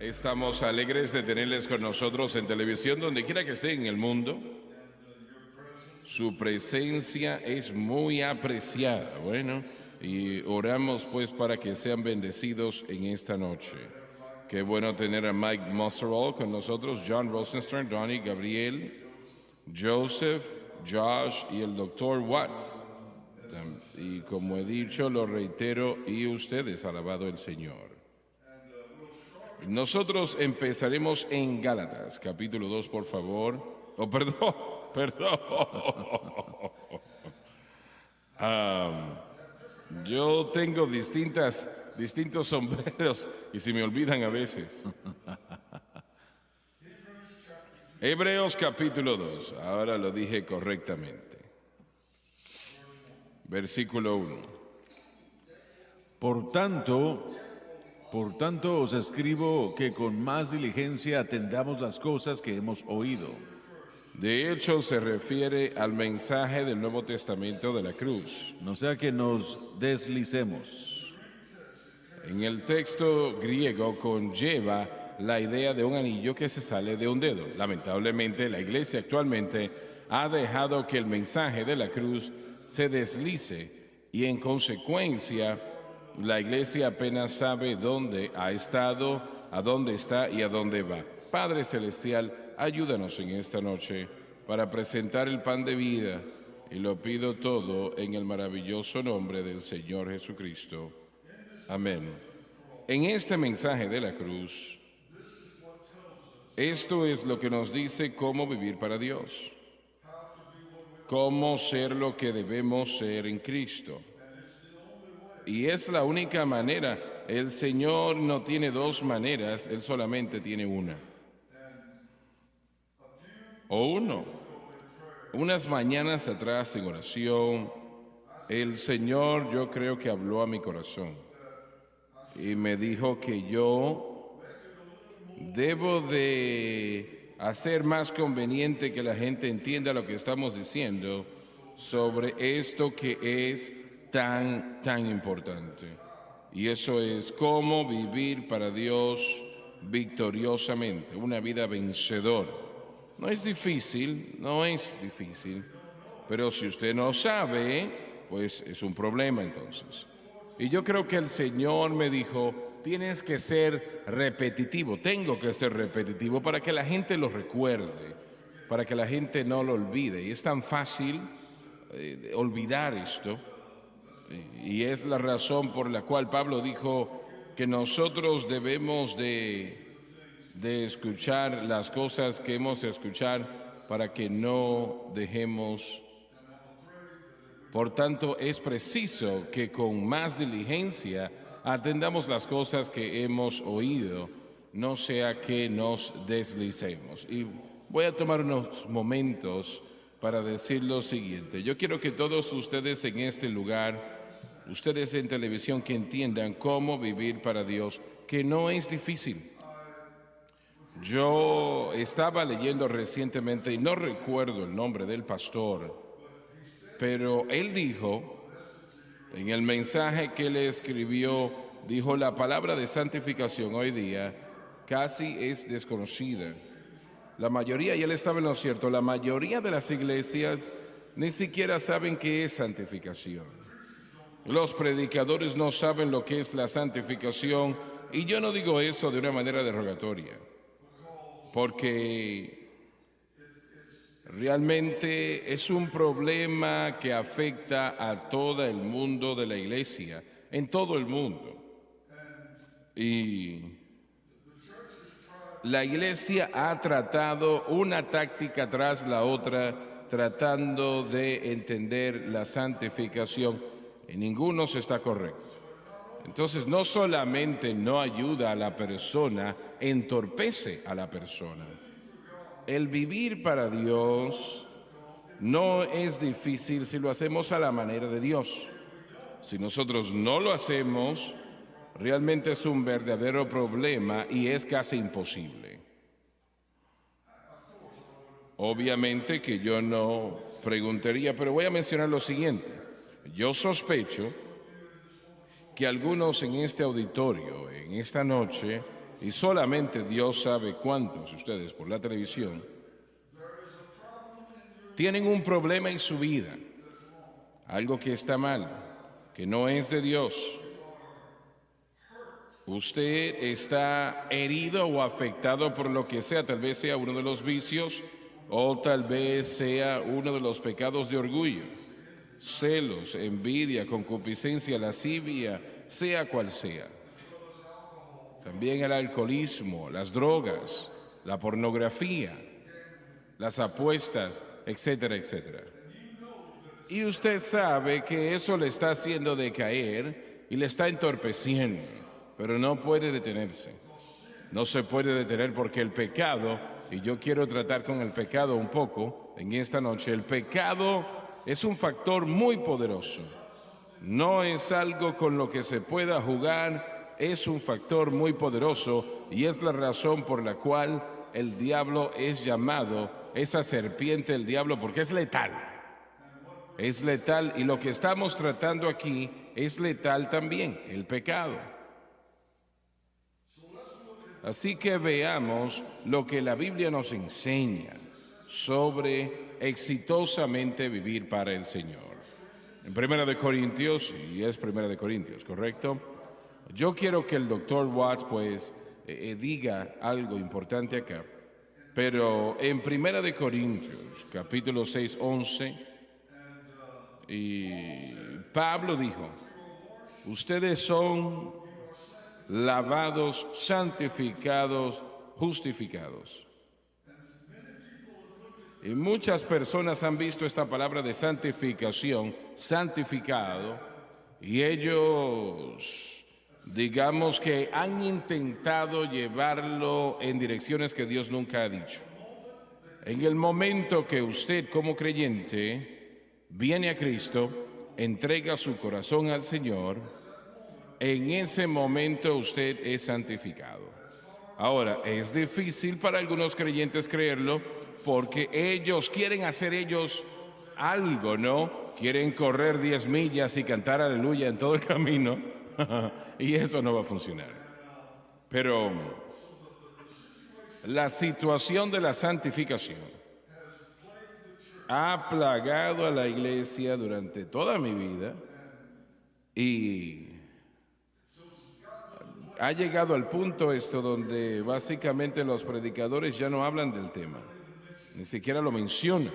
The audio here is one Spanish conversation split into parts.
Estamos alegres de tenerles con nosotros en televisión, donde quiera que estén en el mundo. Su presencia es muy apreciada. Bueno, y oramos pues para que sean bendecidos en esta noche. Qué bueno tener a Mike Musserall con nosotros, John Rosenstern, Donnie, Gabriel, Joseph, Josh y el Dr. Watts. Y como he dicho, lo reitero, y ustedes, alabado el Señor. Nosotros empezaremos en Gálatas, capítulo 2, por favor. Oh, perdón. Yo tengo distintos sombreros y se me olvidan a veces. Hebreos capítulo 2, ahora lo dije correctamente. Versículo 1. Por tanto, os escribo que con más diligencia atendamos las cosas que hemos oído. De hecho, se refiere al mensaje del Nuevo Testamento de la cruz. No sea que nos deslicemos. En el texto griego conlleva la idea de un anillo que se sale de un dedo. Lamentablemente, la iglesia actualmente ha dejado que el mensaje de la cruz se deslice y en consecuencia la iglesia apenas sabe dónde ha estado, a dónde está y a dónde va. Padre Celestial, ayúdanos en esta noche para presentar el pan de vida, y lo pido todo en el maravilloso nombre del Señor Jesucristo. Amén. En este mensaje de la cruz, esto es lo que nos dice cómo vivir para Dios, cómo ser lo que debemos ser en Cristo. Y es la única manera. El Señor no tiene dos maneras, Él solamente tiene una. O uno. Unas mañanas atrás en oración, el Señor, yo creo que habló a mi corazón y me dijo que yo debo de hacer más conveniente que la gente entienda lo que estamos diciendo sobre esto que es tan importante. Y eso es cómo vivir para Dios victoriosamente, una vida vencedora. No es difícil, pero si usted no sabe, pues es un problema entonces. Y yo creo que el Señor me dijo, tienes que ser repetitivo, tengo que ser repetitivo para que la gente lo recuerde, para que la gente no lo olvide. Y es tan fácil olvidar esto, y es la razón por la cual Pablo dijo que nosotros debemos de escuchar las cosas que hemos de escuchar para que no dejemos. Por tanto, es preciso que con más diligencia atendamos las cosas que hemos oído, no sea que nos deslicemos. Y voy a tomar unos momentos para decir lo siguiente. Yo quiero que todos ustedes en este lugar, ustedes en televisión, que entiendan cómo vivir para Dios, que no es difícil. Yo estaba leyendo recientemente, y no recuerdo el nombre del pastor, pero él dijo, en el mensaje que él escribió, dijo, la palabra de santificación hoy día casi es desconocida. La mayoría, y él estaba en lo cierto, la mayoría de las iglesias ni siquiera saben qué es santificación. Los predicadores no saben lo que es la santificación, y yo no digo eso de una manera derogatoria, porque realmente es un problema que afecta a todo el mundo de la iglesia, en todo el mundo. Y la iglesia ha tratado una táctica tras la otra, tratando de entender la santificación, y ninguno se está correcto. Entonces, no solamente no ayuda a la persona, entorpece a la persona. El vivir para Dios no es difícil si lo hacemos a la manera de Dios. Si nosotros no lo hacemos, realmente es un verdadero problema y es casi imposible. Obviamente que yo no preguntaría, pero voy a mencionar lo siguiente. Yo sospecho que algunos en este auditorio, en esta noche, y solamente Dios sabe cuántos de ustedes por la televisión tienen un problema en su vida, algo que está mal, que no es de Dios. Usted está herido o afectado por lo que sea, tal vez sea uno de los vicios o tal vez sea uno de los pecados de orgullo, celos, envidia, concupiscencia, lascivia, sea cual sea. También el alcoholismo, las drogas, la pornografía, las apuestas, etcétera, etcétera. Y usted sabe que eso le está haciendo decaer y le está entorpeciendo, pero no puede detenerse. No se puede detener porque el pecado, y yo quiero tratar con el pecado un poco en esta noche, el pecado es un factor muy poderoso. No es algo con lo que se pueda jugar, es un factor muy poderoso y es la razón por la cual el diablo es llamado esa serpiente del diablo, porque es letal. Es letal y lo que estamos tratando aquí es letal también, el pecado. Así que veamos lo que la Biblia nos enseña sobre exitosamente vivir para el Señor. En 1 Corintios, y es 1 Corintios, ¿correcto? Yo quiero que el doctor Watts pues diga algo importante acá. Pero en 1 Corintios, capítulo 6, 11, y Pablo dijo, ustedes son lavados, santificados, justificados. Y muchas personas han visto esta palabra de santificación, santificado, y ellos, digamos que han intentado llevarlo en direcciones que Dios nunca ha dicho. En el momento que usted como creyente viene a Cristo, entrega su corazón al Señor, en ese momento usted es santificado. Ahora, es difícil para algunos creyentes creerlo porque ellos quieren hacer algo, ¿no? Quieren correr 10 millas y cantar aleluya en todo el camino y eso no va a funcionar. Pero la situación de la santificación ha plagado a la iglesia durante toda mi vida y ha llegado al punto esto donde básicamente los predicadores ya no hablan del tema, ni siquiera lo mencionan,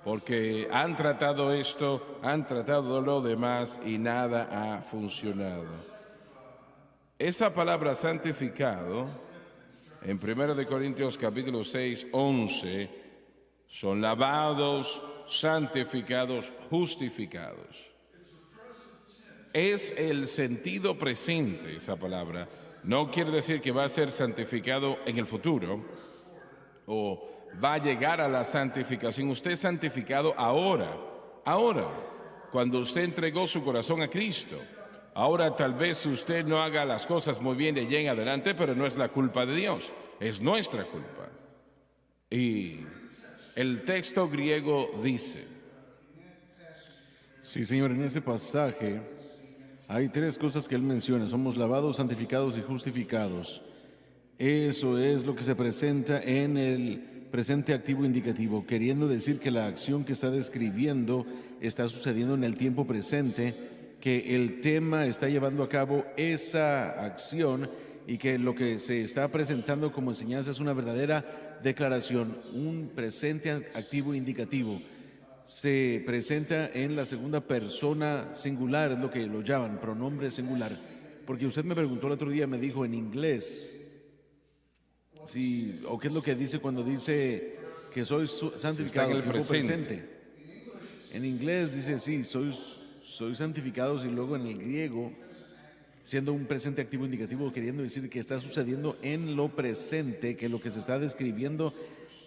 porque han tratado esto, han tratado lo demás y nada ha funcionado. Esa palabra santificado, en 1 Corintios capítulo 6, 11, son lavados, santificados, justificados. Es el sentido presente esa palabra. No quiere decir que va a ser santificado en el futuro o va a llegar a la santificación. Usted es santificado ahora, cuando usted entregó su corazón a Cristo. Ahora tal vez usted no haga las cosas muy bien de allá en adelante, pero no es la culpa de Dios, es nuestra culpa. Y el texto griego dice, Sí, Señor, en ese pasaje hay tres cosas que él menciona. Somos lavados, santificados y justificados. Eso es lo que se presenta en el presente activo indicativo, queriendo decir que la acción que está describiendo está sucediendo en el tiempo presente, que el tema está llevando a cabo esa acción y que lo que se está presentando como enseñanza es una verdadera declaración, un presente activo indicativo. Se presenta en la segunda persona singular, es lo que lo llaman, pronombre singular. Porque usted me preguntó el otro día, me dijo en inglés, sí, o qué es lo que dice cuando dice que soy santificado en el tiempo presente. En inglés dice, sí, soy santificados, y luego en el griego, siendo un presente activo indicativo, queriendo decir que está sucediendo en lo presente, que lo que se está describiendo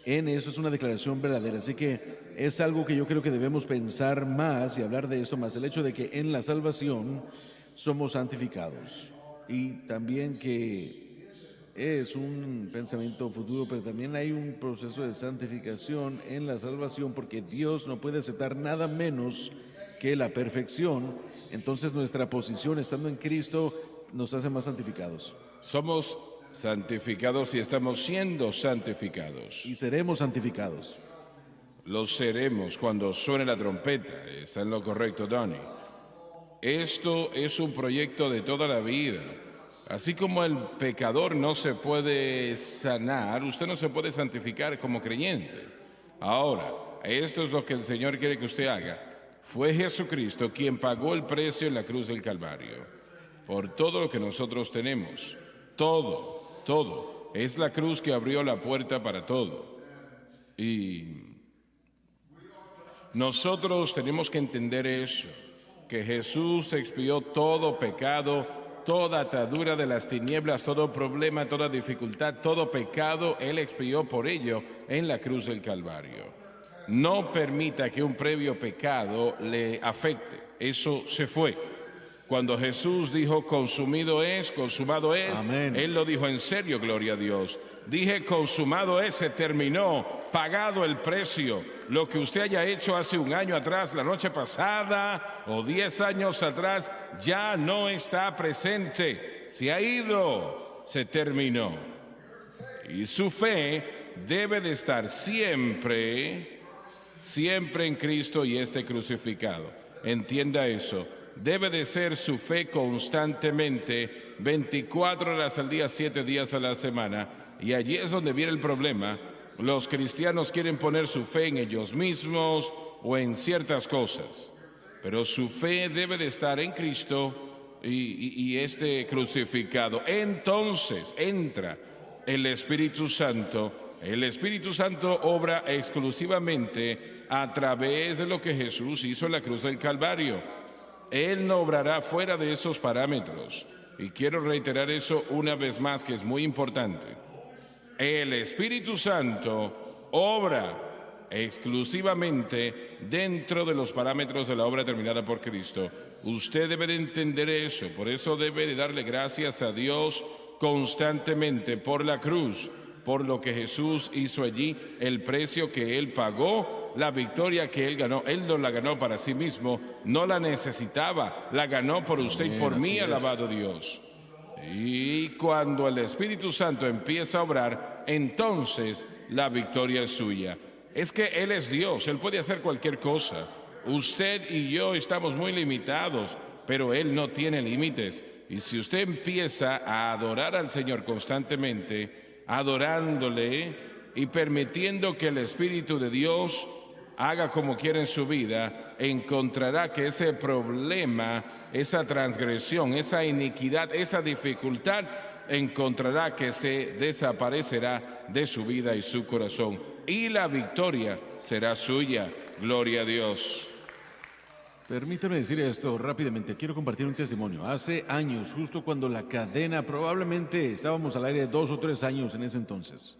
en eso es una declaración verdadera. Así que es algo que yo creo que debemos pensar más y hablar de esto más, el hecho de que en la salvación somos santificados, y también que es un pensamiento futuro, pero también hay un proceso de santificación en la salvación, porque Dios no puede aceptar nada menos que la perfección. Entonces nuestra posición estando en Cristo nos hace más santificados. somos Santificados y estamos siendo santificados. y seremos santificados. Lo seremos cuando suene la trompeta. Está en lo correcto, Donnie. Esto es un proyecto de toda la vida. Así como el pecador no se puede sanar, usted no se puede santificar como creyente. Ahora, esto es lo que el Señor quiere que usted haga. Fue Jesucristo quien pagó el precio en la cruz del Calvario por todo lo que nosotros tenemos. Todo. Es la cruz que abrió la puerta para todo. Y nosotros tenemos que entender eso, que Jesús expió todo pecado, toda atadura de las tinieblas, todo problema, toda dificultad, todo pecado, Él expió por ello en la cruz del Calvario. No permita que un previo pecado le afecte. Eso se fue. Cuando Jesús dijo consumado es, Amén. Él lo dijo en serio, gloria a Dios. Dije consumado es, se terminó, pagado el precio. Lo que usted haya hecho hace un año atrás, la noche pasada o 10 años atrás, ya no está presente. Se ha ido, se terminó. Y su fe debe de estar siempre en Cristo y este crucificado. Entienda eso. Debe de ser su fe constantemente, 24 horas al día, 7 días a la semana. Y allí es donde viene el problema. Los cristianos quieren poner su fe en ellos mismos o en ciertas cosas. Pero su fe debe de estar en Cristo y este crucificado. Entonces entra el Espíritu Santo. El Espíritu Santo obra exclusivamente a través de lo que Jesús hizo en la cruz del Calvario. Él no obrará fuera de esos parámetros. Y quiero reiterar eso una vez más, que es muy importante. El Espíritu Santo obra exclusivamente dentro de los parámetros de la obra terminada por Cristo. Usted debe de entender eso. Por eso debe de darle gracias a Dios constantemente por la cruz, por lo que Jesús hizo allí, el precio que Él pagó, la victoria que Él ganó. Él no la ganó para sí mismo, no la necesitaba, la ganó por usted y por mí, alabado Dios. Y cuando el Espíritu Santo empieza a obrar, entonces la victoria es suya. Es que Él es Dios, Él puede hacer cualquier cosa. Usted y yo estamos muy limitados, pero Él no tiene límites. Y si usted empieza a adorar al Señor constantemente, adorándole y permitiendo que el Espíritu de Dios haga como quiera en su vida, encontrará que ese problema, esa transgresión, esa iniquidad, esa dificultad, encontrará que se desaparecerá de su vida y su corazón. Y la victoria será suya. Gloria a Dios. Permítame decir esto rápidamente. Quiero compartir un testimonio. Hace años, justo cuando la cadena, probablemente estábamos al aire 2 o 3 años en ese entonces.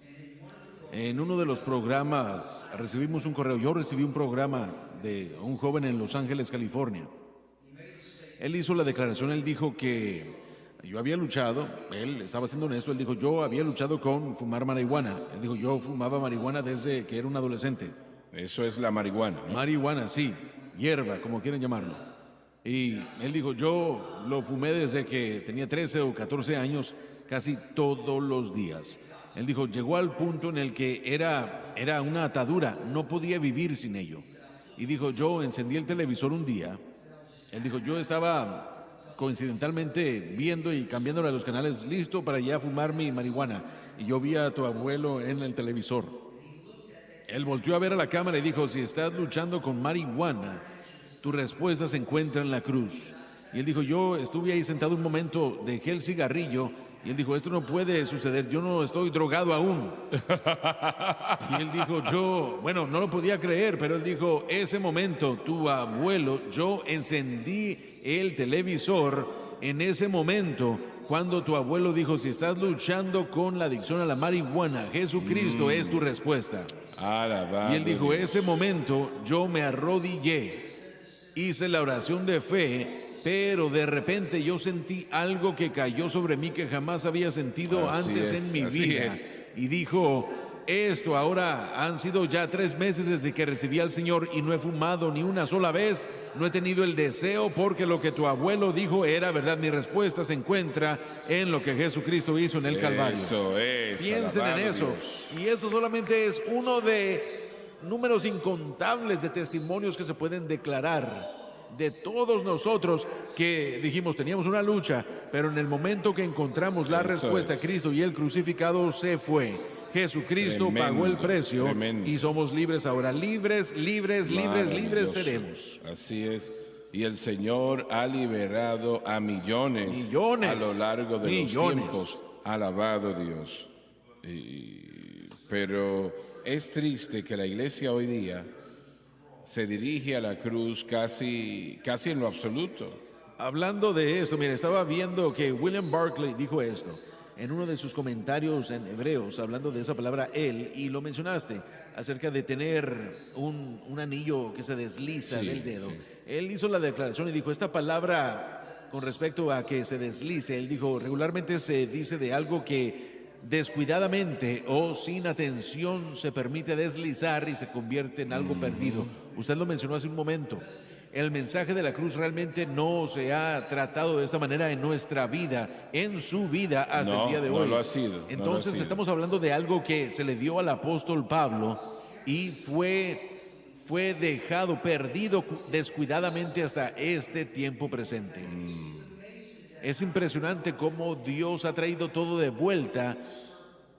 En uno de los programas recibimos un correo. Yo recibí un programa de un joven en Los Ángeles, California. Él hizo la declaración, él dijo que yo había luchado, él estaba siendo honesto, él dijo, yo había luchado con fumar marihuana. Él dijo, yo fumaba marihuana desde que era un adolescente. Eso es la marihuana, ¿no? Marihuana, sí, hierba, como quieren llamarlo. Y él dijo, yo lo fumé desde que tenía 13 o 14 años, casi todos los días. Él dijo, llegó al punto en el que era una atadura, no podía vivir sin ello. Y dijo, yo encendí el televisor un día. Él dijo, yo estaba coincidentalmente viendo y cambiándole a los canales, listo para ya fumar mi marihuana. Y yo vi a tu abuelo en el televisor. Él volteó a ver a la cámara y dijo, si estás luchando con marihuana, tu respuesta se encuentra en la cruz. Y él dijo, yo estuve ahí sentado un momento, dejé el cigarrillo. Y él dijo, esto no puede suceder, yo no estoy drogado aún. Y él dijo, bueno, no lo podía creer, pero él dijo, ese momento, tu abuelo, yo encendí el televisor en ese momento, cuando tu abuelo dijo, si estás luchando con la adicción a la marihuana, Jesucristo es tu respuesta. Alabado Y él dijo, Dios. ese momento yo me arrodillé, hice la oración de fe, pero de repente yo sentí algo que cayó sobre mí que jamás había sentido Así antes es, en mi así vida. es. Y dijo, esto ahora han sido ya 3 meses desde que recibí al Señor y no he fumado ni una sola vez, no he tenido el deseo porque lo que tu abuelo dijo era verdad. Mi respuesta se encuentra en lo que Jesucristo hizo en el Calvario. Eso es. Piensen en alabado eso. Dios. Y eso solamente es uno de números incontables de testimonios que se pueden declarar de todos nosotros que dijimos teníamos una lucha, pero en el momento que encontramos la Eso respuesta a es. Cristo y el crucificado se fue. Jesucristo Tremendo, pagó el precio tremendo. y somos libres ahora. Libres, libres, libres, libres Maravilloso. seremos. Así es. Y el Señor ha liberado a millones, Millones, a lo largo de millones. los tiempos. Alabado Dios. Pero es triste que la iglesia hoy día se dirige a la cruz casi en lo absoluto. Hablando de esto, mira, estaba viendo que William Barclay dijo esto en uno de sus comentarios en Hebreos, hablando de esa palabra él, y lo mencionaste, acerca de tener un anillo que se desliza Sí, del dedo. sí. Él hizo la declaración y dijo, esta palabra con respecto a que se deslice, él dijo, regularmente se dice de algo que descuidadamente o sin atención se permite deslizar y se convierte en algo perdido. Usted lo mencionó hace un momento. El mensaje de la cruz realmente no se ha tratado de esta manera en nuestra vida, en su vida hasta No, el día de no hoy. lo ha sido, no Entonces lo ha sido. estamos hablando de algo que se le dio al apóstol Pablo y fue dejado, perdido descuidadamente hasta este tiempo presente. Es impresionante cómo Dios ha traído todo de vuelta,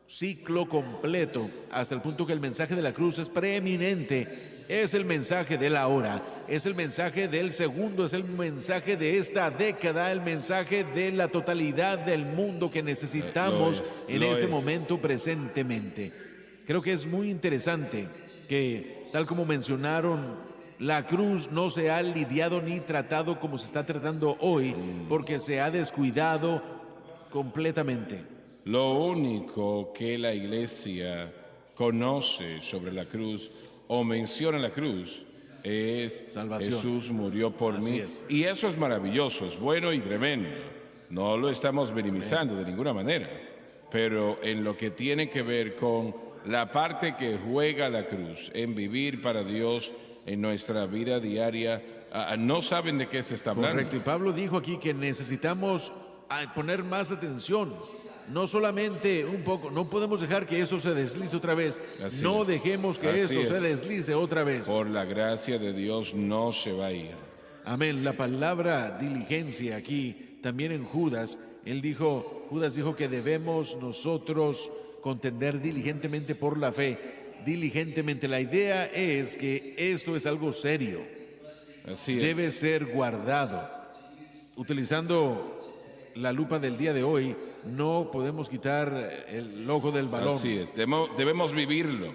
ciclo completo, hasta el punto que el mensaje de la cruz es preeminente. Es el mensaje de la hora, es el mensaje del segundo, es el mensaje de esta década, el mensaje de la totalidad del mundo que necesitamos en lo este es. momento presentemente. Creo que es muy interesante que, tal como mencionaron, la cruz no se ha lidiado ni tratado como se está tratando hoy, porque se ha descuidado completamente. Lo único que la iglesia conoce sobre la cruz o menciona la cruz es Salvación. Jesús murió por Así mí. es. Y eso es maravilloso, es bueno y tremendo. No lo estamos minimizando de ninguna manera. Pero en lo que tiene que ver con la parte que juega la cruz en vivir para Dios en nuestra vida diaria, no saben de qué se está hablando. Correcto. Y Pablo dijo aquí que necesitamos poner más atención. No solamente un poco, no podemos dejar que eso se deslice otra vez. Así No es. dejemos que Así esto es. se deslice otra vez. Por la gracia de Dios no se va a ir. Amén. La palabra diligencia aquí, también en Judas, Judas dijo que debemos nosotros contender diligentemente por la fe. Diligentemente. La idea es que esto es algo serio. Así Debe es. ser guardado. Utilizando la lupa del día de hoy, no podemos quitar el ojo del balón. Así es. Debemos vivirlo.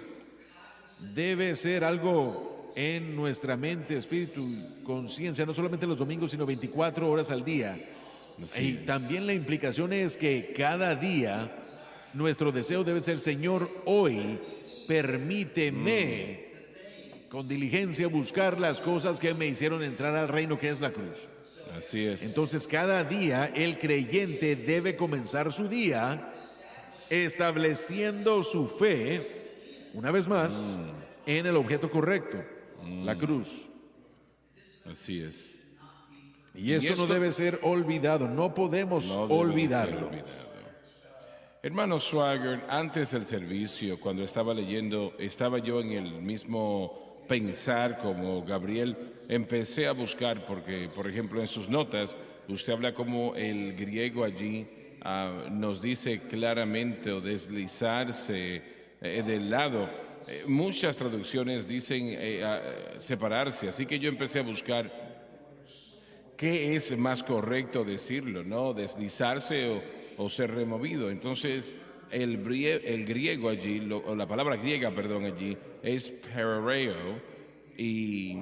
Debe ser algo en nuestra mente, espíritu, conciencia, no solamente los domingos, sino 24 horas al día. Así Y es. también la implicación es que cada día nuestro deseo debe ser, Señor, hoy permíteme con diligencia buscar las cosas que me hicieron entrar al reino, que es la cruz. Así es. Entonces cada día el creyente debe comenzar su día estableciendo su fe, una vez más, en el objeto correcto, la cruz. Así es. Y esto no esto- debe ser olvidado, no podemos No debe de ser olvidarlo. olvidado. Hermano Swagger, antes del servicio, cuando estaba leyendo, estaba yo en el mismo pensar como Gabriel. Empecé a buscar, porque, por ejemplo, en sus notas, usted habla como el griego allí nos dice claramente o deslizarse del lado. Muchas traducciones dicen separarse, así que yo empecé a buscar qué es más correcto decirlo, ¿no? Deslizarse o ser removido. Entonces, el griego allí, o la palabra griega, perdón, allí, es perereo, y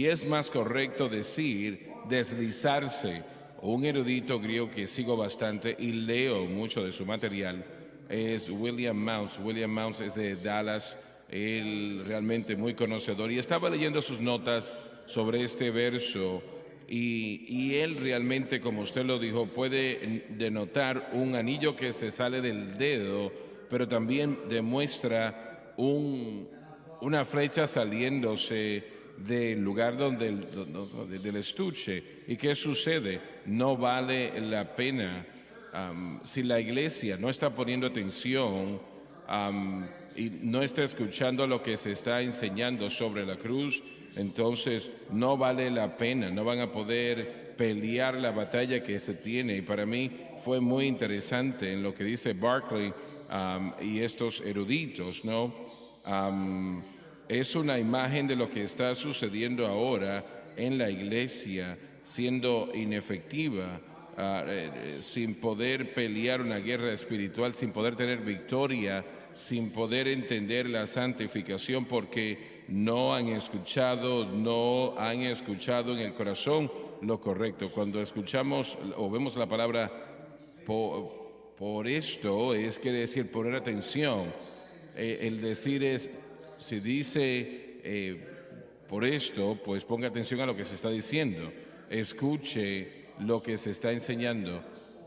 es más correcto decir deslizarse. Un erudito griego que sigo bastante y leo mucho de su material es William Mounce. William Mounce es de Dallas, él realmente muy conocedor, y estaba leyendo sus notas sobre este verso. Y él realmente, como usted lo dijo, puede denotar un anillo que se sale del dedo pero también demuestra una flecha saliéndose del lugar del estuche. ¿Y qué sucede? No vale la pena. Si la iglesia no está poniendo atención y no está escuchando lo que se está enseñando sobre la cruz, entonces no vale la pena, no van a poder pelear la batalla que se tiene. Y para mí fue muy interesante en lo que dice Barclay y estos eruditos, ¿no? Es una imagen de lo que está sucediendo ahora en la iglesia, siendo inefectiva, sin poder pelear una guerra espiritual, sin poder tener victoria, sin poder entender la santificación, porque no han escuchado en el corazón lo correcto. Cuando escuchamos o vemos la palabra por esto, quiere decir poner atención. El decir es, si dice por esto, pues ponga atención a lo que se está diciendo, escuche lo que se está enseñando.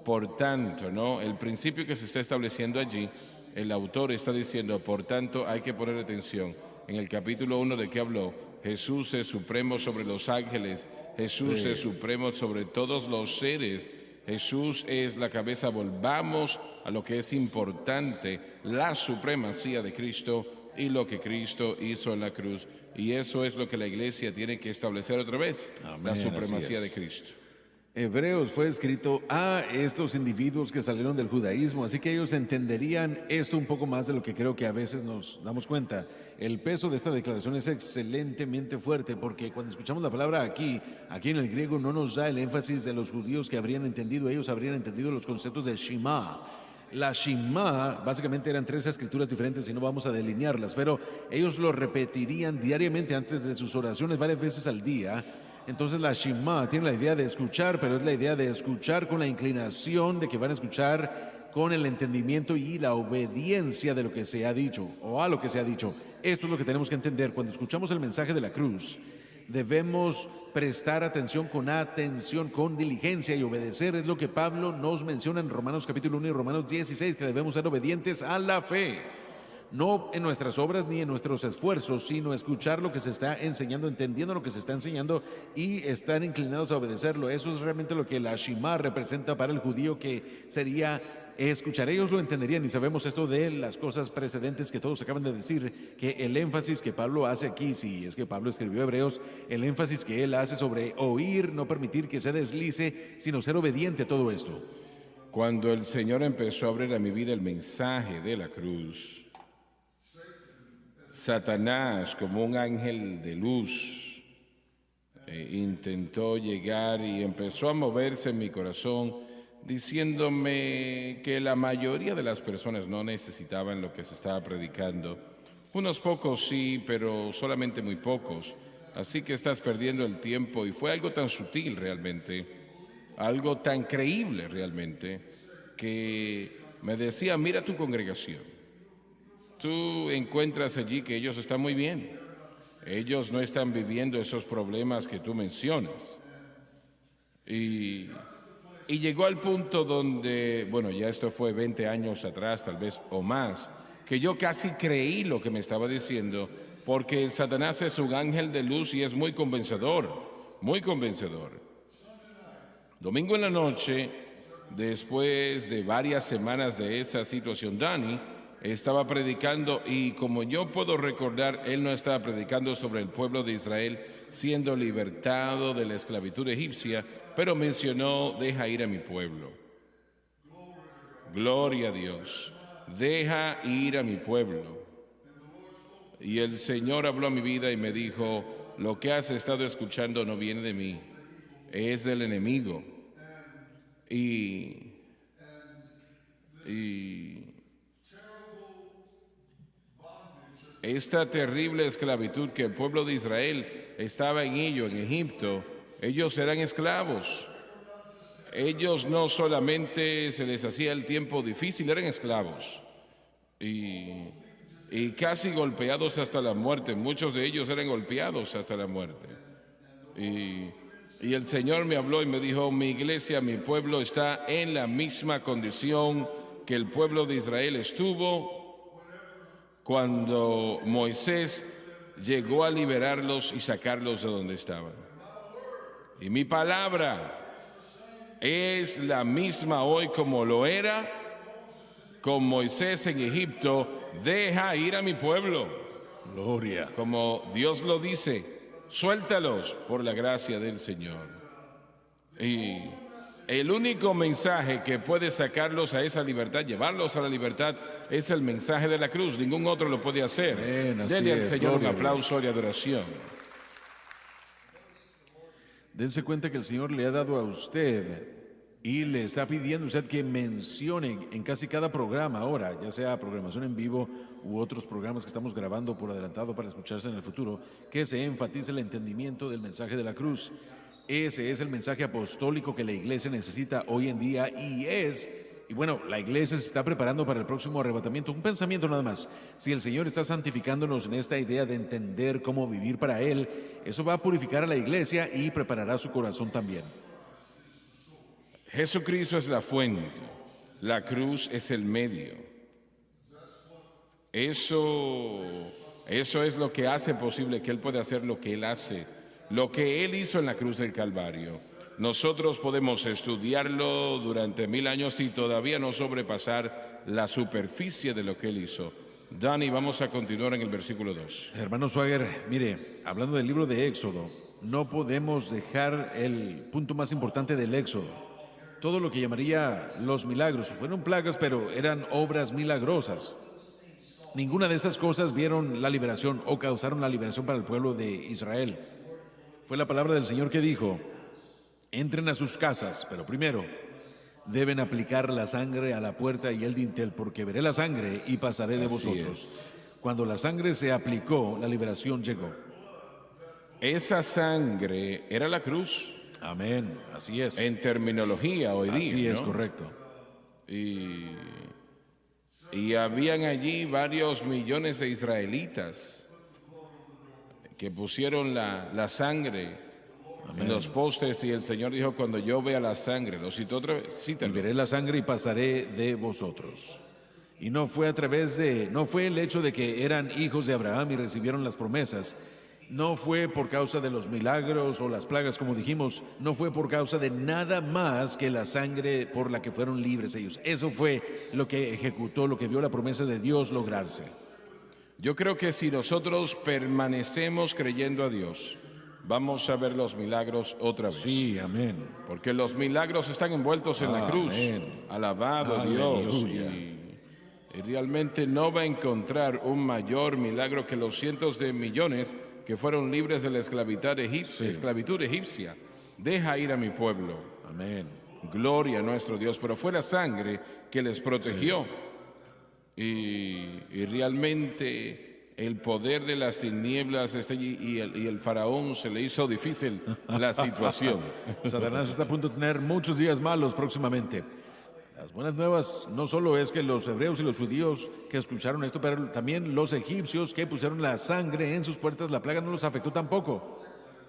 Por tanto, ¿no? El principio que se está estableciendo allí, el autor está diciendo, por tanto, hay que poner atención. En el capítulo 1, ¿de qué habló? Jesús es supremo sobre los ángeles, Jesús es supremo sobre todos los seres, Jesús es la cabeza. Volvamos a lo que es importante, la supremacía de Cristo y lo que Cristo hizo en la cruz. Y eso es lo que la iglesia tiene que establecer otra vez, la supremacía de Cristo. Hebreos fue escrito a estos individuos que salieron del judaísmo, así que ellos entenderían esto un poco más de lo que creo que a veces nos damos cuenta. El peso de esta declaración es excelentemente fuerte, porque cuando escuchamos la palabra aquí en el griego no nos da el énfasis de los judíos que habrían entendido, ellos habrían entendido los conceptos de Shema. La Shema básicamente eran 3 escrituras diferentes y no vamos a delinearlas, pero ellos lo repetirían diariamente antes de sus oraciones varias veces al día. Entonces la Shema tiene la idea de escuchar, pero es la idea de escuchar con la inclinación de que van a escuchar con el entendimiento y la obediencia de lo que se ha dicho o a lo que se ha dicho. Esto es lo que tenemos que entender. Cuando escuchamos el mensaje de la cruz, debemos prestar atención, con diligencia y obedecer. Es lo que Pablo nos menciona en Romanos capítulo 1 y Romanos 16, que debemos ser obedientes a la fe. No en nuestras obras ni en nuestros esfuerzos, sino escuchar lo que se está enseñando, entendiendo lo que se está enseñando y estar inclinados a obedecerlo. Eso es realmente lo que la Shema representa para el judío, que sería escuchar. Ellos lo entenderían, y sabemos esto de las cosas precedentes que todos acaban de decir, que el énfasis que Pablo hace aquí, si es que Pablo escribió Hebreos, el énfasis que él hace sobre oír, no permitir que se deslice, sino ser obediente a todo esto. Cuando el Señor empezó a abrir a mi vida el mensaje de la cruz, Satanás, como un ángel de luz, intentó llegar y empezó a moverse en mi corazón, diciéndome que la mayoría de las personas no necesitaban lo que se estaba predicando. Unos pocos sí, pero solamente muy pocos. Así que estás perdiendo el tiempo. Y fue algo tan sutil realmente, algo tan creíble realmente, que me decía, mira tu congregación. Tú encuentras allí que ellos están muy bien. Ellos no están viviendo esos problemas que tú mencionas. Y llegó al punto donde, bueno, ya esto fue 20 años atrás, tal vez o más, que yo casi creí lo que me estaba diciendo, porque Satanás es un ángel de luz y es muy convencedor, muy convencedor. Domingo en la noche, después de varias semanas de esa situación, Dani estaba predicando, y como yo puedo recordar, él no estaba predicando sobre el pueblo de Israel siendo libertado de la esclavitud egipcia, pero mencionó, deja ir a mi pueblo. Gloria a Dios. Deja ir a mi pueblo. Y el Señor habló a mi vida y me dijo, lo que has estado escuchando no viene de mí, es del enemigo. Y esta terrible esclavitud que el pueblo de Israel estaba en ello, en Egipto, ellos eran esclavos. Ellos no solamente se les hacía el tiempo difícil, eran esclavos. Y casi golpeados hasta la muerte. Muchos de ellos eran golpeados hasta la muerte. Y el Señor me habló y me dijo, mi iglesia, mi pueblo está en la misma condición que el pueblo de Israel estuvo cuando Moisés llegó a liberarlos y sacarlos de donde estaban. Y mi palabra es la misma hoy como lo era con Moisés en Egipto: deja ir a mi pueblo. Gloria. Como Dios lo dice, suéltalos por la gracia del Señor. Y el único mensaje que puede sacarlos a esa libertad, llevarlos a la libertad, es el mensaje de la cruz. Ningún otro lo puede hacer. Amén, así Denle al es, Señor un gloria a aplauso y adoración. Dense cuenta que el Señor le ha dado a usted y le está pidiendo a usted que mencione en casi cada programa ahora, ya sea programación en vivo u otros programas que estamos grabando por adelantado para escucharse en el futuro, que se enfatice el entendimiento del mensaje de la cruz. Ese es el mensaje apostólico que la iglesia necesita hoy en día y bueno, la iglesia se está preparando para el próximo arrebatamiento. Un pensamiento nada más. Si el Señor está santificándonos en esta idea de entender cómo vivir para Él, eso va a purificar a la iglesia y preparará su corazón también. Jesucristo es la fuente, la cruz es el medio. Eso es lo que hace posible que Él pueda hacer lo que Él hace, lo que Él hizo en la cruz del Calvario. Nosotros podemos estudiarlo durante 1000 años y todavía no sobrepasar la superficie de lo que Él hizo. Dani, vamos a continuar en el versículo 2. Hermano Swagger, mire, hablando del libro de Éxodo, no podemos dejar el punto más importante del Éxodo. Todo lo que llamaría los milagros, fueron plagas, pero eran obras milagrosas. Ninguna de esas cosas vieron la liberación o causaron la liberación para el pueblo de Israel. Fue la palabra del Señor que dijo: entren a sus casas, pero primero deben aplicar la sangre a la puerta y el dintel, porque veré la sangre y pasaré de vosotros. Cuando la sangre se aplicó, la liberación llegó. Esa sangre era la cruz. Amén, así es. En terminología hoy día. Así es, ¿no? correcto. Y habían allí varios millones de israelitas que pusieron la sangre en los postes, y el Señor dijo: cuando yo vea la sangre, lo citó otra vez, Y cítalo. veré la sangre y pasaré de vosotros. Y no fue el hecho de que eran hijos de Abraham y recibieron las promesas. No fue por causa de los milagros o las plagas, como dijimos. No fue por causa de nada más que la sangre por la que fueron libres ellos. Eso fue lo que ejecutó, lo que vio la promesa de Dios lograrse. Yo creo que si nosotros permanecemos creyendo a Dios, vamos a ver los milagros otra vez. Sí, amén. Porque los milagros están envueltos en la cruz. Amén. Alabado Dios. Aleluya. Y realmente no va a encontrar un mayor milagro que los cientos de millones que fueron libres de la esclavitud egipcia. Deja ir a mi pueblo. Amén. Gloria a nuestro Dios. Pero fue la sangre que les protegió. Y realmente el poder de las tinieblas está allí, y el faraón se le hizo difícil la situación. Satanás está a punto de tener muchos días malos próximamente. Las buenas nuevas no solo es que los hebreos y los judíos que escucharon esto, pero también los egipcios que pusieron la sangre en sus puertas, la plaga no los afectó tampoco.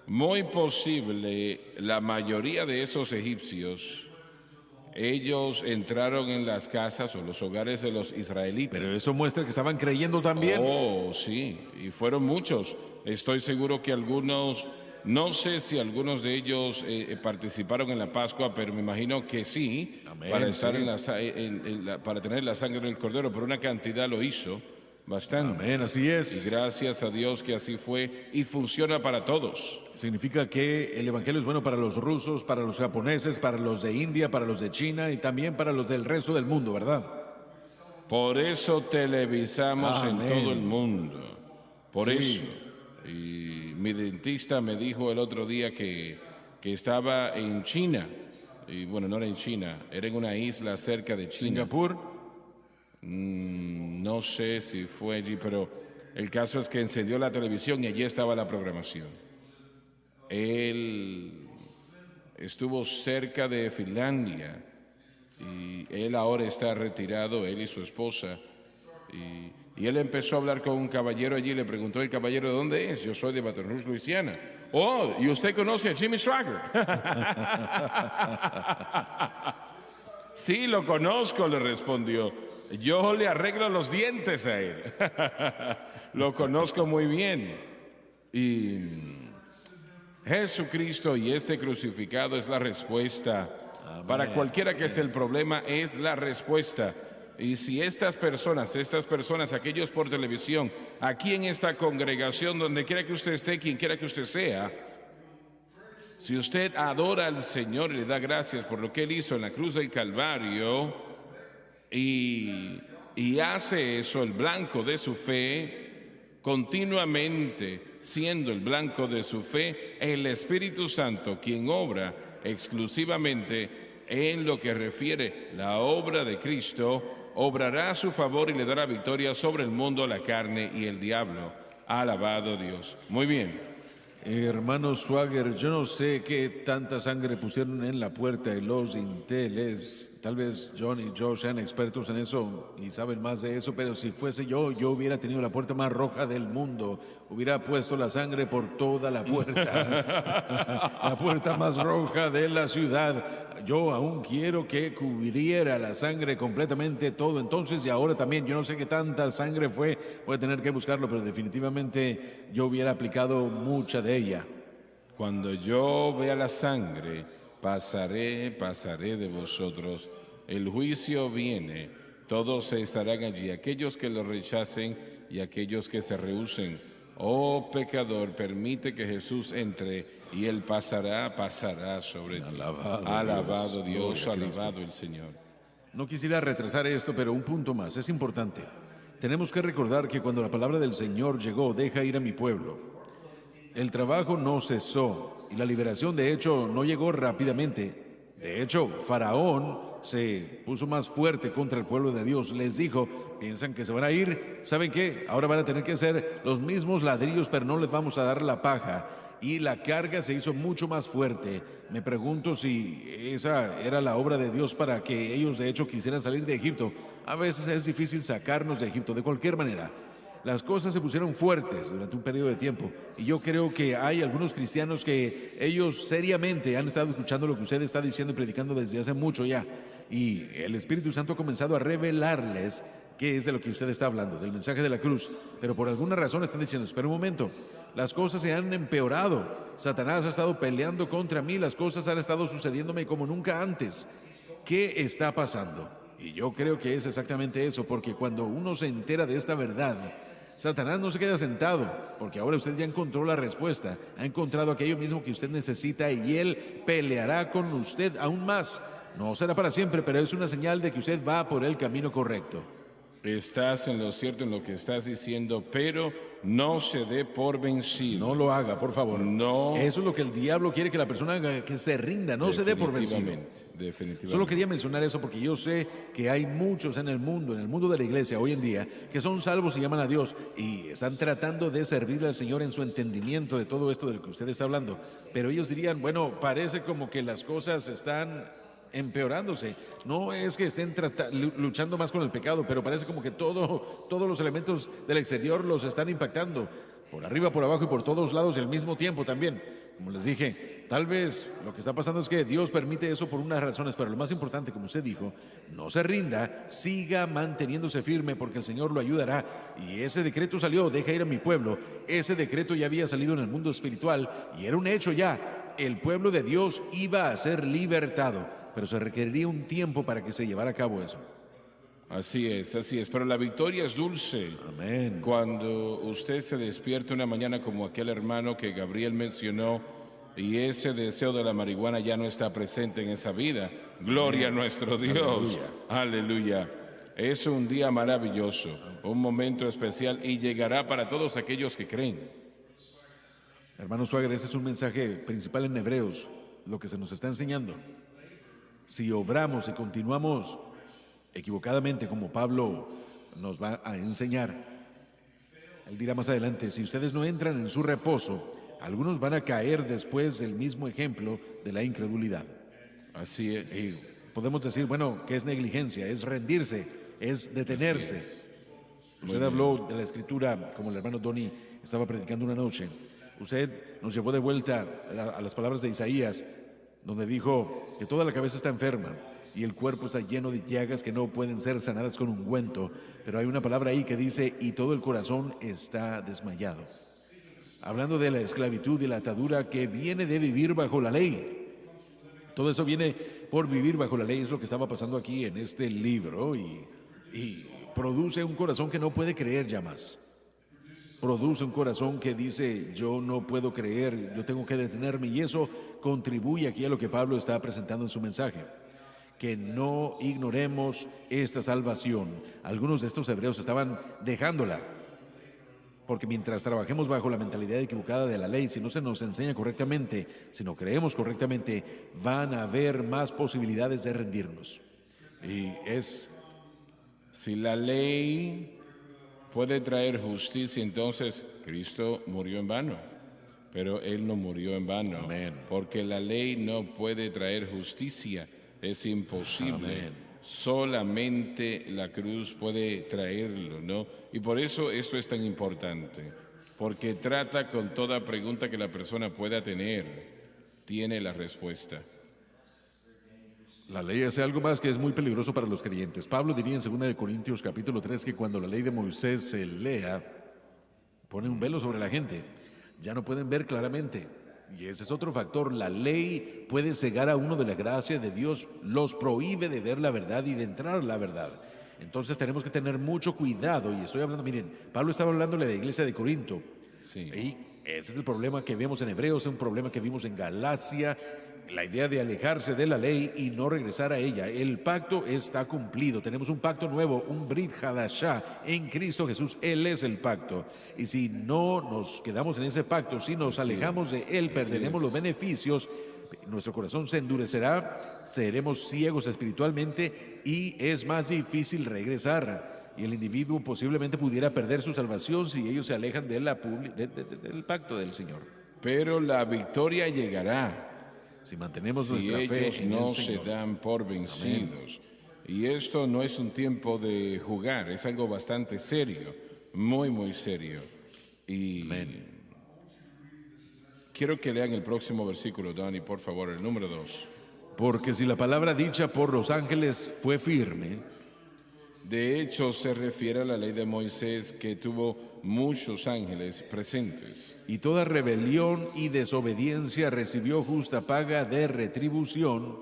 Muy posible, la mayoría de esos egipcios, ellos entraron en las casas o los hogares de los israelitas. Pero eso muestra que estaban creyendo también. Oh, sí, y fueron muchos. Estoy seguro que algunos, no sé si algunos de ellos participaron en la Pascua, pero me imagino que sí, Amén, para estar sí. para tener la sangre del cordero, pero una cantidad lo hizo, bastante. Amén, así Y es. gracias a Dios que así fue y funciona para todos. Significa que el evangelio es bueno para los rusos, para los japoneses, para los de India, para los de China y también para los del resto del mundo, ¿verdad? Por eso televisamos Amén. en todo el mundo. Por Sí. eso. Y mi dentista me dijo el otro día que estaba en China. Y bueno, no era en China, era en una isla cerca de China. Singapur. No sé si fue allí, pero el caso es que encendió la televisión y allí estaba la programación. Él estuvo cerca de Finlandia y él ahora está retirado, él y su esposa. Y él empezó a hablar con un caballero allí, le preguntó el caballero: ¿de dónde es? Yo soy de Baton Rouge, Luisiana. Oh, ¿y usted conoce a Jimmy Swagger? Sí, lo conozco, le respondió. Yo le arreglo los dientes a él. Lo conozco muy bien. Y Jesucristo y este crucificado es la respuesta. Para cualquiera que sea el problema, es la respuesta. Y si estas personas, aquellos por televisión, aquí en esta congregación, donde quiera que usted esté, quien quiera que usted sea, si usted adora al Señor y le da gracias por lo que Él hizo en la cruz del Calvario y hace eso el blanco de su fe, continuamente siendo el blanco de su fe, el Espíritu Santo, quien obra exclusivamente en lo que refiere la obra de Cristo, obrará a su favor y le dará victoria sobre el mundo, la carne y el diablo. Alabado Dios. Muy bien. Hermano Swagger, yo no sé qué tanta sangre pusieron en la puerta de los Inteles. Tal vez John y Joe sean expertos en eso y saben más de eso, pero si fuese yo hubiera tenido la puerta más roja del mundo. Hubiera puesto la sangre por toda la puerta. La puerta más roja de la ciudad. Yo aún quiero que cubriera la sangre completamente todo. Entonces, y ahora también, yo no sé qué tanta sangre fue, voy a tener que buscarlo, pero definitivamente yo hubiera aplicado mucha de ella. Cuando yo vea la sangre, pasaré de vosotros. El juicio viene, todos estarán allí, aquellos que lo rechacen y aquellos que se rehúsen. Oh pecador, permite que Jesús entre y Él pasará sobre ti. Alabado Dios, alabado el Señor. No quisiera retrasar esto, pero un punto más, es importante. Tenemos que recordar que cuando la palabra del Señor llegó, deja ir a mi pueblo, el trabajo no cesó y la liberación de hecho no llegó rápidamente. De hecho, Faraón se puso más fuerte contra el pueblo de Dios. Les dijo, piensan que se van a ir, ¿saben qué? Ahora van a tener que hacer los mismos ladrillos, pero no les vamos a dar la paja. Y la carga se hizo mucho más fuerte. Me pregunto si esa era la obra de Dios para que ellos de hecho quisieran salir de Egipto. A veces es difícil sacarnos de Egipto, de cualquier manera. Las cosas se pusieron fuertes durante un periodo de tiempo y yo creo que hay algunos cristianos que ellos seriamente han estado escuchando lo que usted está diciendo y predicando desde hace mucho ya, y el Espíritu Santo ha comenzado a revelarles qué es de lo que usted está hablando, del mensaje de la cruz, pero por alguna razón están diciendo, espera un momento, las cosas se han empeorado, Satanás ha estado peleando contra mí, las cosas han estado sucediéndome como nunca antes, ¿qué está pasando? Y yo creo que es exactamente eso, porque cuando uno se entera de esta verdad, Satanás no se queda sentado, porque ahora usted ya encontró la respuesta, ha encontrado aquello mismo que usted necesita y él peleará con usted aún más. No será para siempre, pero es una señal de que usted va por el camino correcto. Estás en lo cierto en lo que estás diciendo, pero no se dé por vencido. No lo haga, por favor. No. Eso es lo que el diablo quiere que la persona haga, que se rinda, no se dé por vencido. Definitivamente. Solo quería mencionar eso porque yo sé que hay muchos en el mundo de la iglesia hoy en día, que son salvos y llaman a Dios y están tratando de servirle al Señor en su entendimiento de todo esto de lo que usted está hablando. Pero ellos dirían, bueno, parece como que las cosas están empeorándose. No es que estén luchando más con el pecado, pero parece como que todos los elementos del exterior los están impactando, por arriba, por abajo y por todos lados al mismo tiempo también. Como les dije, tal vez lo que está pasando es que Dios permite eso por unas razones, pero lo más importante, como usted dijo, no se rinda, siga manteniéndose firme porque el Señor lo ayudará. Y ese decreto salió, deja ir a mi pueblo. Ese decreto ya había salido en el mundo espiritual y era un hecho ya. El pueblo de Dios iba a ser libertado, pero se requeriría un tiempo para que se llevara a cabo eso. Así es, pero la victoria es dulce. Amén. Cuando usted se despierta una mañana como aquel hermano que Gabriel mencionó y ese deseo de la marihuana ya no está presente en esa vida. Gloria a nuestro Dios. Aleluya. Es un día maravilloso, un momento especial y llegará para todos aquellos que creen. Hermano Swagger, ese es un mensaje principal en Hebreos, lo que se nos está enseñando. Si obramos y continuamos equivocadamente como Pablo nos va a enseñar, él dirá más adelante, si ustedes no entran en su reposo, algunos van a caer después del mismo ejemplo de la incredulidad. Así es. Y podemos decir, bueno, que es negligencia, es rendirse, es detenerse. Usted habló de la escritura, como el hermano Donny estaba predicando una noche. Usted nos llevó de vuelta a las palabras de Isaías, donde dijo que toda la cabeza está enferma y el cuerpo está lleno de llagas que no pueden ser sanadas con ungüento. Pero hay una palabra ahí que dice, y todo el corazón está desmayado. Hablando de la esclavitud y la atadura que viene de vivir bajo la ley. Todo eso viene por vivir bajo la ley, es lo que estaba pasando aquí en este libro y produce un corazón que no puede creer ya más. Produce un corazón que dice, yo no puedo creer, yo tengo que detenerme, y eso contribuye aquí a lo que Pablo está presentando en su mensaje. Que no ignoremos esta salvación. Algunos de estos hebreos estaban dejándola, porque mientras trabajemos bajo la mentalidad equivocada de la ley, si no se nos enseña correctamente, si no creemos correctamente, van a haber más posibilidades de rendirnos. Y es... Si la ley puede traer justicia, entonces Cristo murió en vano. Pero Él no murió en vano. Amén. Porque la ley no puede traer justicia. Es imposible. Amén. Solamente la cruz puede traerlo, ¿no? Y por eso esto es tan importante. Porque trata con toda pregunta que la persona pueda tener. Tiene la respuesta. La ley hace algo más que es muy peligroso para los creyentes. Pablo diría en 2 Corintios capítulo 3 que cuando la ley de Moisés se lea, pone un velo sobre la gente. Ya no pueden ver claramente. Y ese es otro factor. La ley puede cegar a uno de la gracia de Dios, los prohíbe de ver la verdad y de entrar a la verdad. Entonces tenemos que tener mucho cuidado. Y estoy hablando, miren, Pablo estaba hablándole a la iglesia de Corinto. Sí. Y ese es el problema que vemos en Hebreos, es un problema que vimos en Galacia. La idea de alejarse de la ley y no regresar a ella. El pacto está cumplido. Tenemos un pacto nuevo, un Brit Hadashah en Cristo Jesús. Él es el pacto. Y si no nos quedamos en ese pacto, si nos alejamos de Él, perderemos los beneficios. Nuestro corazón se endurecerá, seremos ciegos espiritualmente y es más difícil regresar. Y el individuo posiblemente pudiera perder su salvación si ellos se alejan de del pacto del Señor. Pero la victoria llegará. Si mantenemos si nuestra fe ellos en no el se Señor. dan por vencidos. Y esto no es un tiempo de jugar, es algo bastante serio, muy, muy serio. Y Amén. quiero que lean el próximo versículo, Donny, por favor, el número 2. Porque si la palabra dicha por los ángeles fue firme, De hecho, se refiere a la ley de Moisés que tuvo muchos ángeles presentes. y toda rebelión y desobediencia recibió justa paga de retribución,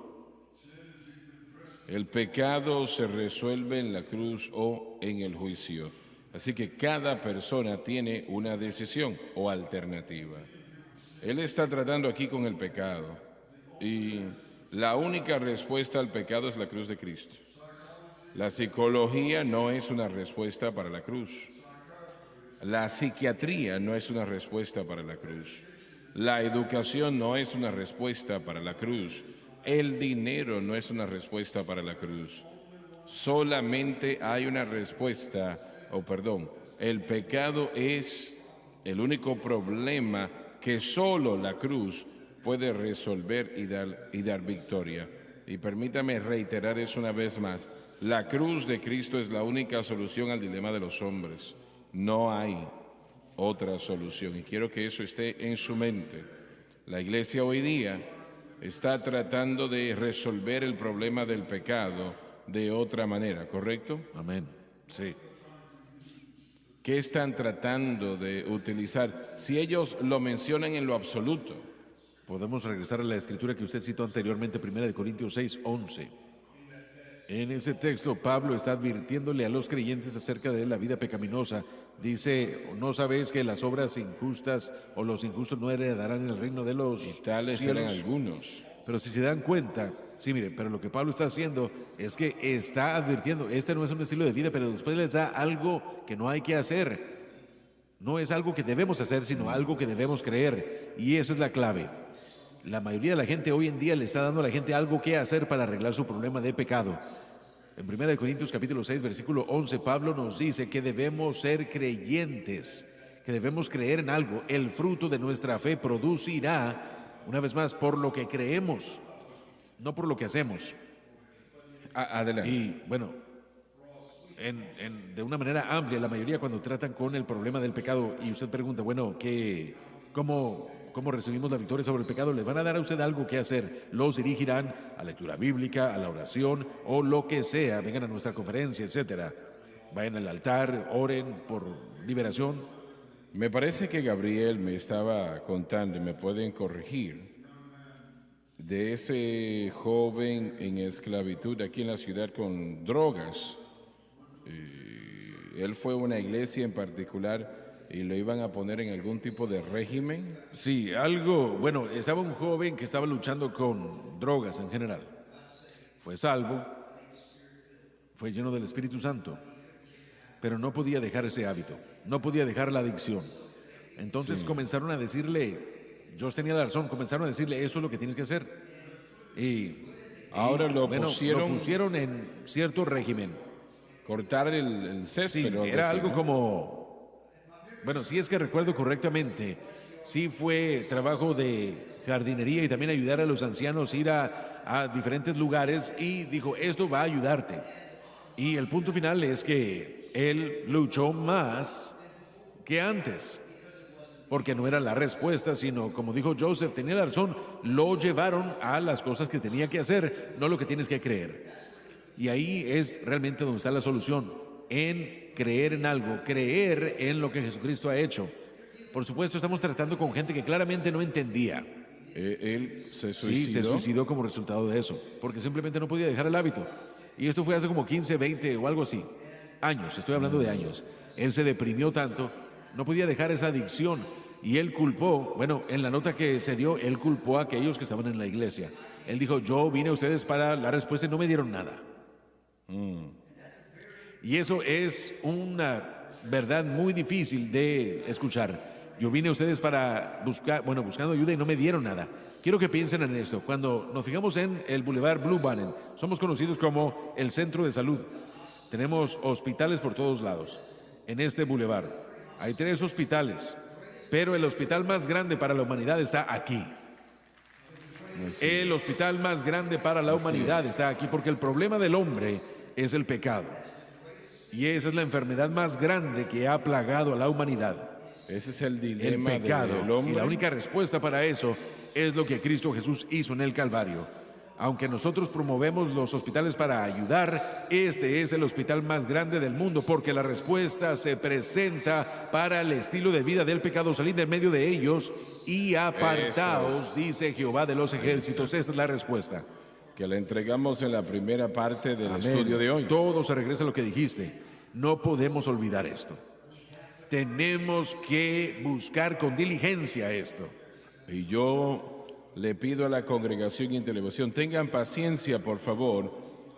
El pecado se resuelve en la cruz o en el juicio. Así que cada persona tiene una decisión o alternativa. Él está tratando aquí con el pecado y la única respuesta al pecado es la cruz de Cristo. La psicología no es una respuesta para la cruz. La psiquiatría no es una respuesta para la cruz. La educación no es una respuesta para la cruz. El dinero no es una respuesta para la cruz. Solamente hay una respuesta, el pecado es el único problema que solo la cruz puede resolver y dar victoria. Y permítame reiterar eso una vez más. La cruz de Cristo es la única solución al dilema de los hombres. No hay otra solución. Y quiero que eso esté en su mente. La iglesia hoy día está tratando de resolver el problema del pecado de otra manera, ¿correcto? amén, sí, ¿Qué están tratando de utilizar? Si ellos lo mencionan en lo absoluto, podemos regresar a la escritura que usted citó anteriormente, 1 Corintios 6:11. En ese texto, Pablo está advirtiéndole a los creyentes acerca de la vida pecaminosa. Dice, ¿no sabéis que las obras injustas o los injustos no heredarán el reino de los tales eran cielos? algunos. Pero si se dan cuenta, sí, mire, pero lo que Pablo está haciendo es que está advirtiendo, este no es un estilo de vida, pero después les da algo que no hay que hacer. No es algo que debemos hacer, sino algo que debemos creer. Y esa es la clave. La mayoría de la gente hoy en día le está dando a la gente algo que hacer para arreglar su problema de pecado. En 1 Corintios capítulo 6, versículo 11, Pablo nos dice que debemos ser creyentes, que debemos creer en algo. El fruto de nuestra fe producirá, una vez más, por lo que creemos, no por lo que hacemos. Adelante. Y bueno, de una manera amplia, la mayoría cuando tratan con el problema del pecado, y usted pregunta, bueno, cómo recibimos la victoria sobre el pecado, les van a dar a usted algo que hacer. Los dirigirán a lectura bíblica, a la oración o lo que sea. Vengan a nuestra conferencia, etcétera. Vayan al altar, oren por liberación. Me parece que Gabriel me estaba contando, y me pueden corregir, de ese joven en esclavitud aquí en la ciudad con drogas. Él fue a una iglesia en particular y lo iban a poner en algún tipo de régimen. Sí, algo, bueno, estaba un joven que estaba luchando con drogas en general. Fue salvo, fue lleno del Espíritu Santo, pero no podía dejar ese hábito, no podía dejar la adicción. Entonces comenzaron a decirle, Dios tenía la razón, comenzaron a decirle, eso es lo que tienes que hacer. Ahora lo Lo pusieron en cierto régimen. cortar el Sí, césped. o era así, algo ¿no? como, bueno, si es que recuerdo correctamente, sí fue trabajo de jardinería y también ayudar a los ancianos a ir a diferentes lugares, y dijo, esto va a ayudarte. Y el punto final es que él luchó más que antes, porque no era la respuesta, sino, como dijo Joseph, tenía la razón, lo llevaron a las cosas que tenía que hacer, no lo que tienes que creer. Y ahí es realmente donde está la solución, en creer en algo, creer en lo que Jesucristo ha hecho. Por supuesto, estamos tratando con gente que claramente no entendía. Él se Sí, suicidó. se suicidó como resultado de eso, porque simplemente no podía dejar el hábito. Y esto fue hace como 15, 20 o algo así. Años, estoy hablando de años. Él se deprimió tanto, no podía dejar esa adicción. Y él culpó, bueno, en la nota que se dio, él culpó a aquellos que estaban en la iglesia. Él dijo, yo vine a ustedes para la respuesta y no me dieron nada. Y eso es una verdad muy difícil de escuchar. Yo vine a ustedes para buscar, bueno, buscando ayuda y no me dieron nada. Quiero que piensen en esto. Cuando nos fijamos en el Boulevard Blue Banner, somos conocidos como el centro de salud. Tenemos hospitales por todos lados. En este boulevard hay 3 hospitales, pero el hospital más grande para la humanidad está aquí. El hospital más grande para la humanidad está aquí, porque el problema del hombre es el pecado. Y esa es la enfermedad más grande que ha plagado a la humanidad. Ese es el El dilema pecado. del hombre. Y la única respuesta para eso es lo que Cristo Jesús hizo en el Calvario. Aunque nosotros promovemos los hospitales para ayudar, este es el hospital más grande del mundo, porque la respuesta se presenta para el estilo de vida del pecado. Salid de medio de ellos y apartaos, dice Jehová de los ejércitos. Esa es la respuesta. Que le entregamos en la primera parte del Amén. estudio de hoy. Todo se regresa a lo que dijiste. No podemos olvidar esto. Tenemos que buscar con diligencia esto. Y yo le pido a la congregación y en televisión, tengan paciencia, por favor,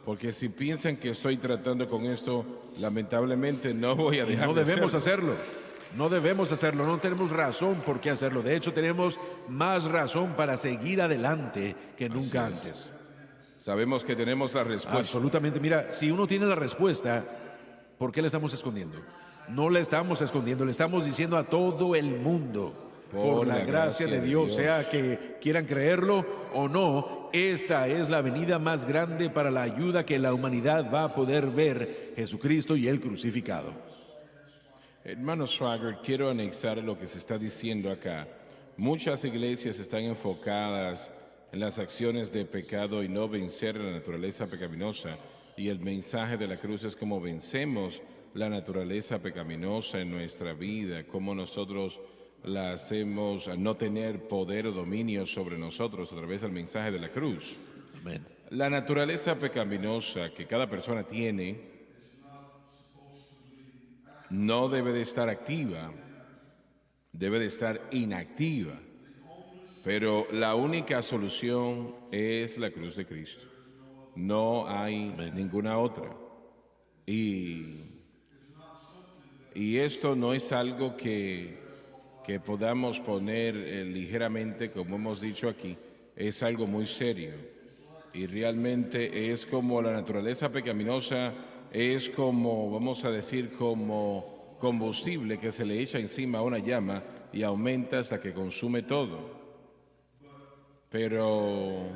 porque si piensan que estoy tratando con esto, lamentablemente no voy a Y dejar no de debemos hacerlo. hacerlo. No debemos hacerlo. No tenemos razón por qué hacerlo. De hecho, tenemos más razón para seguir adelante que nunca antes. Sabemos que tenemos la respuesta. Absolutamente. Mira, si uno tiene la respuesta, ¿por qué la estamos escondiendo? No la estamos escondiendo, le estamos diciendo a todo el mundo, por la gracia de Dios, sea que quieran creerlo o no, esta es la venida más grande para la ayuda que la humanidad va a poder ver, Jesucristo y el crucificado. Hermano Schwager, quiero anexar lo que se está diciendo acá. Muchas iglesias están enfocadas en las acciones de pecado y no vencer la naturaleza pecaminosa. Y el mensaje de la cruz es cómo vencemos la naturaleza pecaminosa en nuestra vida, cómo nosotros la hacemos a no tener poder o dominio sobre nosotros a través del mensaje de la cruz. Amén. La naturaleza pecaminosa que cada persona tiene no debe de estar activa, debe de estar inactiva. Pero la única solución es la cruz de Cristo. No hay ninguna otra. Y esto no es algo que podamos poner ligeramente, como hemos dicho aquí. Es algo muy serio. Y realmente es como la naturaleza pecaminosa, es como, vamos a decir, como combustible que se le echa encima a una llama y aumenta hasta que consume todo. Pero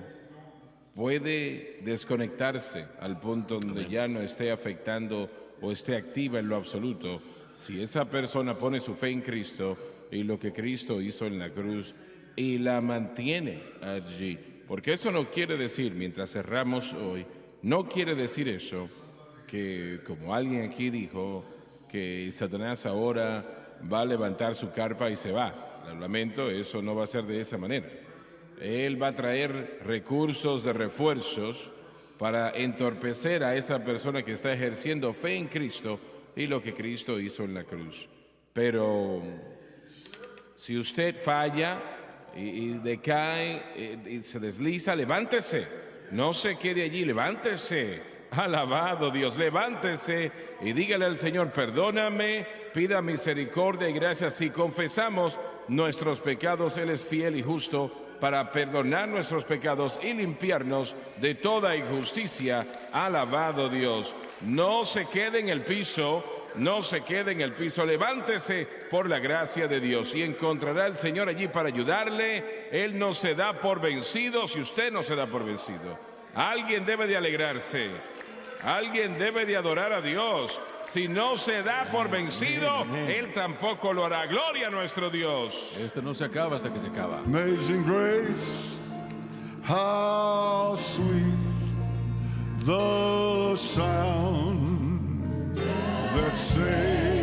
puede desconectarse al punto donde ya no esté afectando o esté activa en lo absoluto si esa persona pone su fe en Cristo y lo que Cristo hizo en la cruz y la mantiene allí. Porque eso no quiere decir, mientras cerramos hoy, no quiere decir eso, que como alguien aquí dijo, que Satanás ahora va a levantar su carpa y se va. Lo lamento, eso no va a ser de esa manera. Él va a traer recursos de refuerzos para entorpecer a esa persona que está ejerciendo fe en Cristo y lo que Cristo hizo en la cruz. Pero si usted falla y decae y se desliza, levántese. No se quede allí, levántese. Alabado Dios, levántese y dígale al Señor, perdóname, pida misericordia y gracias. Si confesamos nuestros pecados, Él es fiel y justo para perdonar nuestros pecados y limpiarnos de toda injusticia. Alabado Dios. No se quede en el piso, no se quede en el piso, levántese por la gracia de Dios y encontrará al Señor allí para ayudarle. Él no se da por vencido si usted no se da por vencido. Alguien debe de alegrarse, alguien debe de adorar a Dios. Si no se da por vencido, Él tampoco lo hará. Gloria a nuestro Dios. Esto no se acaba hasta que se acaba. Amazing grace, how sweet the sound that saved